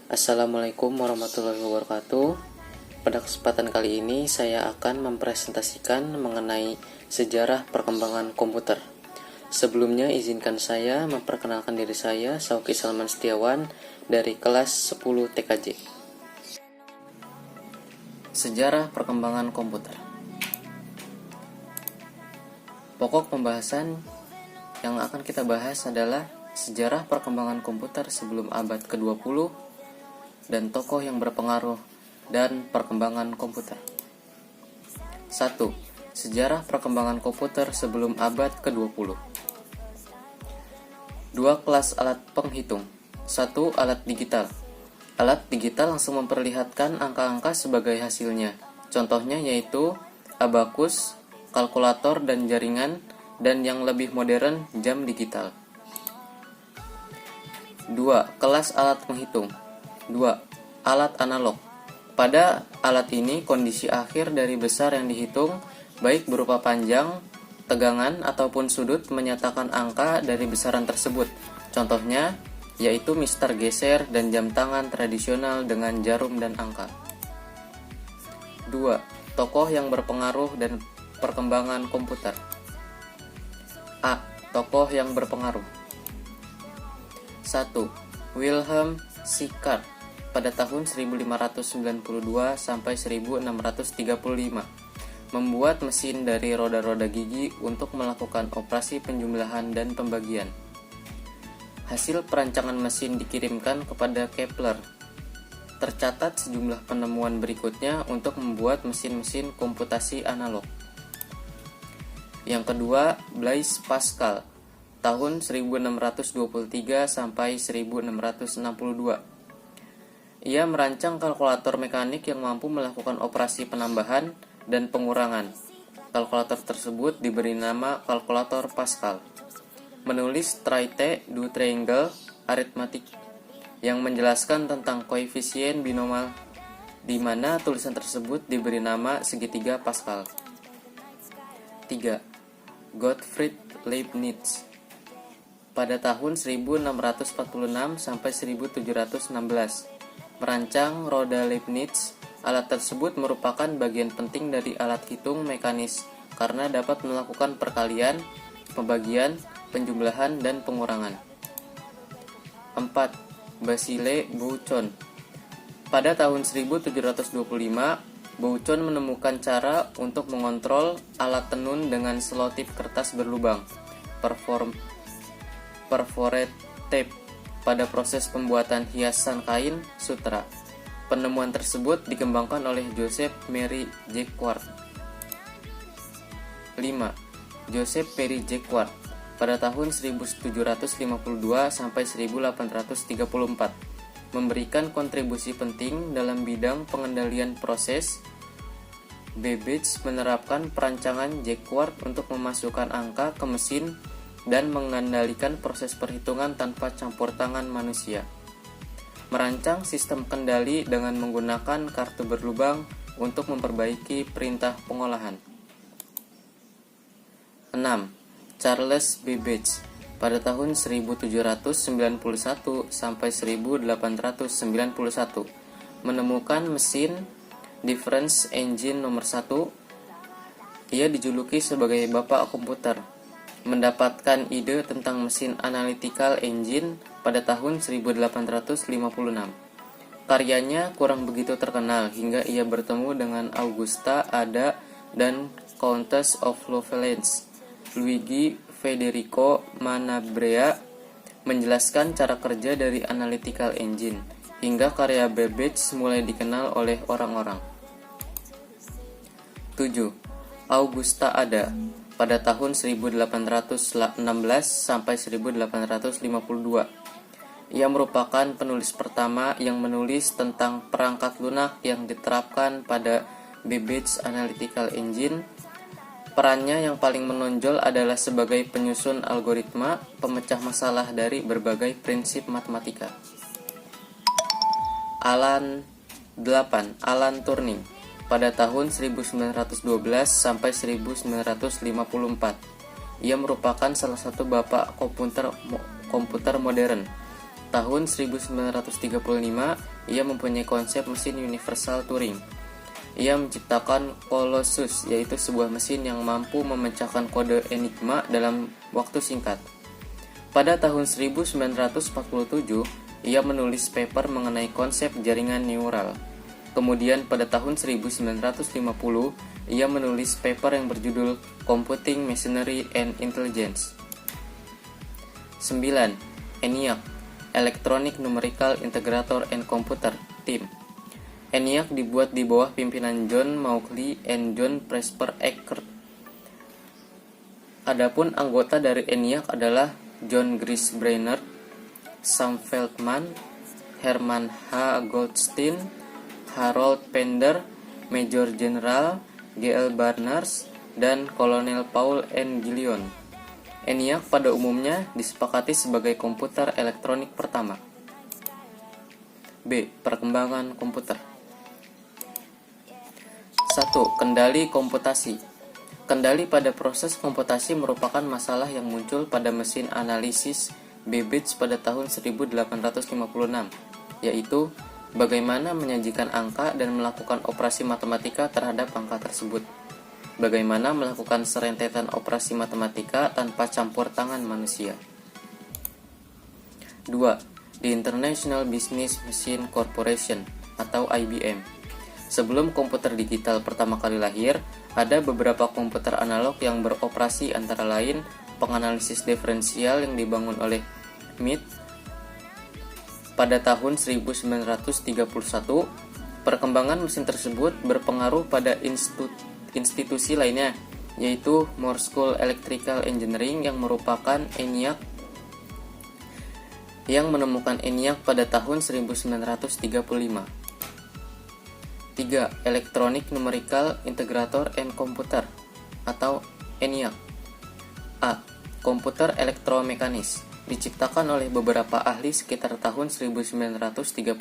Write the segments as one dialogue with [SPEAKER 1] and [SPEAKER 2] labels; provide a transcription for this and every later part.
[SPEAKER 1] Assalamualaikum warahmatullahi wabarakatuh. Pada kesempatan kali ini saya akan mempresentasikan mengenai sejarah perkembangan komputer. Sebelumnya izinkan saya memperkenalkan diri saya, Sauki Salman Setiawan dari kelas 10 TKJ. Sejarah perkembangan komputer. Pokok pembahasan yang akan kita bahas adalah sejarah perkembangan komputer sebelum abad ke-20 dan tokoh yang berpengaruh dan perkembangan komputer. 1. Sejarah perkembangan komputer sebelum abad ke-20. 2 kelas alat penghitung. 1. Alat digital. Alat digital langsung memperlihatkan angka-angka sebagai hasilnya. Contohnya yaitu abakus, kalkulator dan jaringan, dan yang lebih modern, jam digital. 2. Kelas alat penghitung. 2. Alat analog. Pada alat ini, kondisi akhir dari besar yang dihitung, baik berupa panjang, tegangan, ataupun sudut, menyatakan angka dari besaran tersebut. Contohnya, yaitu mistar geser dan jam tangan tradisional dengan jarum dan angka. 2. Tokoh yang berpengaruh dan perkembangan komputer. A. Tokoh yang berpengaruh. 1. Wilhelm Sicard pada tahun 1592 sampai 1635 membuat mesin dari roda-roda gigi untuk melakukan operasi penjumlahan dan pembagian. Hasil perancangan mesin dikirimkan kepada Kepler. Tercatat sejumlah penemuan berikutnya untuk membuat mesin-mesin komputasi analog. Yang kedua, Blaise Pascal tahun 1623 sampai 1662. Ia merancang kalkulator mekanik yang mampu melakukan operasi penambahan dan pengurangan. Kalkulator tersebut diberi nama kalkulator Pascal. Menulis Traité du triangle arithmétique yang menjelaskan tentang koefisien binomal, di mana tulisan tersebut diberi nama segitiga Pascal. 3. Gottfried Leibniz pada tahun 1646 sampai 1716 merancang roda Leibniz. Alat tersebut merupakan bagian penting dari alat hitung mekanis karena dapat melakukan perkalian, pembagian, penjumlahan, dan pengurangan. 4. Basile Bouchon pada tahun 1725 Bouchon menemukan cara untuk mengontrol alat tenun dengan selotip kertas berlubang, perforated tape, pada proses pembuatan hiasan kain sutra. Penemuan tersebut dikembangkan oleh Joseph Marie Jacquard. 5. Joseph Marie Jacquard pada tahun 1752 sampai 1834 memberikan kontribusi penting dalam bidang pengendalian proses. Babbage menerapkan perancangan Jacquard untuk memasukkan angka ke mesin dan mengendalikan proses perhitungan tanpa campur tangan manusia. Merancang sistem kendali dengan menggunakan kartu berlubang untuk memperbaiki perintah pengolahan. 6. Charles Babbage pada tahun 1791 sampai 1891 menemukan mesin difference engine nomor 1. Ia dijuluki sebagai bapak komputer. Mendapatkan ide tentang mesin analytical engine pada tahun 1856. Karyanya kurang begitu terkenal hingga ia bertemu dengan Augusta Ada dan Countess of Lovelace. Luigi Federico Manabrea menjelaskan cara kerja dari analytical engine, hingga karya Babbage mulai dikenal oleh orang-orang. 7. Augusta Ada pada tahun 1816 sampai 1852. Ia merupakan penulis pertama yang menulis tentang perangkat lunak yang diterapkan pada Babbage Analytical Engine. Perannya yang paling menonjol adalah sebagai penyusun algoritma pemecah masalah dari berbagai prinsip matematika. 8. Alan Turing pada tahun 1912 sampai 1954. Ia merupakan salah satu bapak komputer modern. tahun 1935, ia mempunyai konsep mesin universal Turing. Ia menciptakan Colossus, yaitu sebuah mesin yang mampu memecahkan kode Enigma dalam waktu singkat. Pada tahun 1947, ia menulis paper mengenai konsep jaringan neural. Kemudian pada tahun 1950, ia menulis paper yang berjudul Computing Machinery and Intelligence. 9. ENIAC, Electronic Numerical Integrator and Computer, TIM. ENIAC dibuat di bawah pimpinan John Mauchly and John Presper Eckert. Adapun anggota dari ENIAC adalah John Grise Brainerd, Sam Feldman, Herman H. Goldstein, Harold Pender, Major General G.L. Barnard, dan Kolonel Paul N. Gillion. ENIAC pada umumnya disepakati sebagai komputer elektronik pertama. B. Perkembangan komputer. 1. Kendali komputasi. Kendali pada proses komputasi merupakan masalah yang muncul pada mesin analisis Babbage pada tahun 1856, yaitu bagaimana menyajikan angka dan melakukan operasi matematika terhadap angka tersebut. Bagaimana melakukan serentetan operasi matematika tanpa campur tangan manusia. 2. The International Business Machine Corporation atau IBM. Sebelum komputer digital pertama kali lahir, ada beberapa komputer analog yang beroperasi, antara lain penganalisis diferensial yang dibangun oleh Mead pada tahun 1931. Perkembangan mesin tersebut berpengaruh pada institusi lainnya, yaitu Moore School Electrical Engineering yang merupakan ENIAC yang menemukan ENIAC pada tahun 1935. 3. Electronic Numerical Integrator and Computer atau ENIAC. A. Komputer elektromekanis diciptakan oleh beberapa ahli sekitar tahun 1936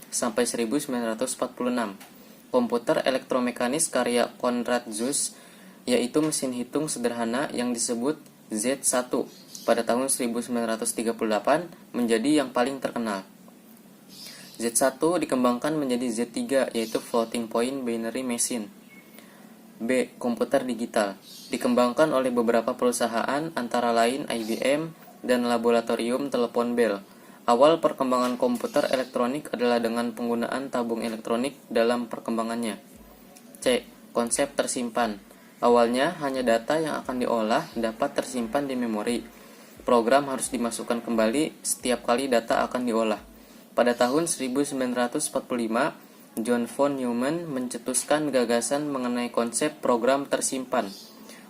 [SPEAKER 1] sampai 1946. Komputer elektromekanis karya Konrad Zuse, yaitu mesin hitung sederhana yang disebut Z1 pada tahun 1938, menjadi yang paling terkenal. Z1 dikembangkan menjadi Z3, yaitu Floating Point Binary Machine. B. Komputer digital dikembangkan oleh beberapa perusahaan, antara lain IBM dan Laboratorium Telepon Bell. Awal perkembangan komputer elektronik adalah dengan penggunaan tabung elektronik dalam perkembangannya. C. Konsep tersimpan. Awalnya hanya data yang akan diolah dapat tersimpan di memori. Program harus dimasukkan kembali setiap kali data akan diolah. Pada tahun 1945, John von Neumann mencetuskan gagasan mengenai konsep program tersimpan.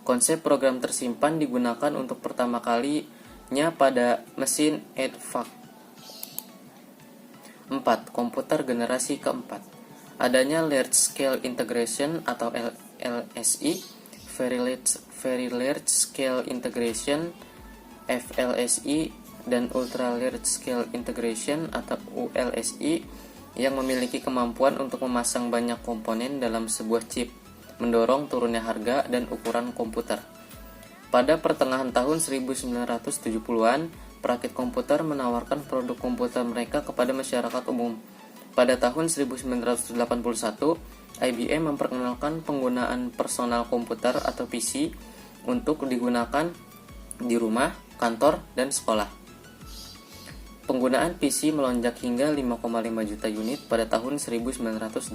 [SPEAKER 1] Konsep program tersimpan digunakan untuk pertama kalinya pada mesin EDVAC. 4. Komputer generasi keempat. Adanya Large Scale Integration atau LSI, Very Large Scale Integration FLSI, dan Ultra Large Scale Integration atau ULSI yang memiliki kemampuan untuk memasang banyak komponen dalam sebuah chip, mendorong turunnya harga dan ukuran komputer. Pada pertengahan tahun 1970-an, perakit komputer menawarkan produk komputer mereka kepada masyarakat umum. Pada tahun 1981, IBM memperkenalkan penggunaan personal komputer atau PC untuk digunakan di rumah, kantor, dan sekolah. Penggunaan PC melonjak hingga 5,5 juta unit pada tahun 1982.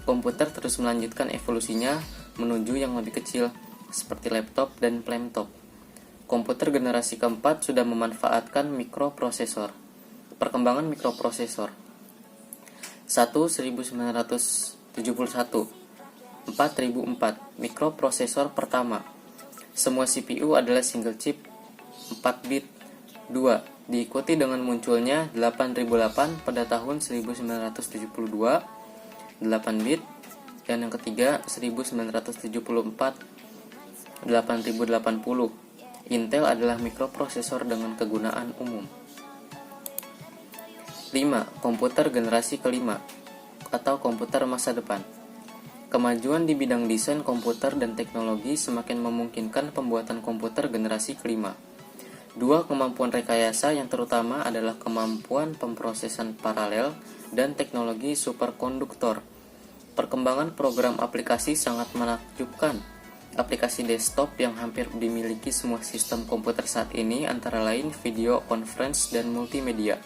[SPEAKER 1] Komputer terus melanjutkan evolusinya menuju yang lebih kecil, seperti laptop dan flamtop. Komputer generasi keempat sudah memanfaatkan mikroprosesor. Perkembangan mikroprosesor. 1971. 4004. Mikroprosesor pertama. Semua CPU adalah single chip 4 bit. 2. Diikuti dengan munculnya 8008 pada tahun 1972, 8 bit, dan yang ketiga 1974, 8080. Intel adalah mikroprosesor dengan kegunaan umum. 5. Komputer generasi kelima atau komputer masa depan. Kemajuan di bidang desain komputer dan teknologi semakin memungkinkan pembuatan komputer generasi kelima. Dua kemampuan rekayasa yang terutama adalah kemampuan pemrosesan paralel dan teknologi superkonduktor. Perkembangan program aplikasi sangat menakjubkan. Aplikasi desktop yang hampir dimiliki semua sistem komputer saat ini antara lain video conference dan multimedia.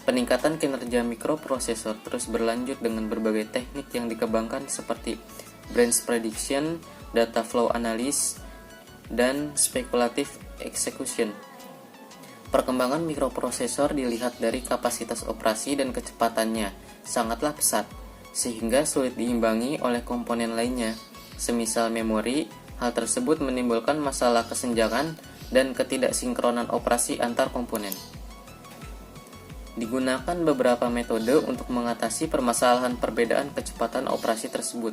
[SPEAKER 1] Peningkatan kinerja mikroprosesor terus berlanjut dengan berbagai teknik yang dikembangkan seperti branch prediction, data flow analysis, dan speculative execution. Perkembangan mikroprosesor dilihat dari kapasitas operasi dan kecepatannya sangatlah pesat, sehingga sulit diimbangi oleh komponen lainnya, semisal memori. Hal tersebut menimbulkan masalah kesenjangan dan ketidaksinkronan operasi antar komponen. Digunakan beberapa metode untuk mengatasi permasalahan perbedaan kecepatan operasi tersebut,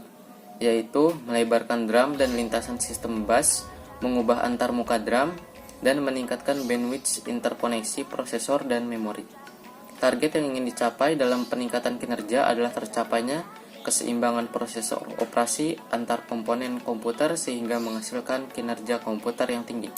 [SPEAKER 1] yaitu melebarkan drum dan lintasan sistem bus, mengubah antar muka drum, dan meningkatkan bandwidth interkoneksi prosesor dan memori. Target yang ingin dicapai dalam peningkatan kinerja adalah tercapainya keseimbangan prosesor operasi antar komponen komputer sehingga menghasilkan kinerja komputer yang tinggi.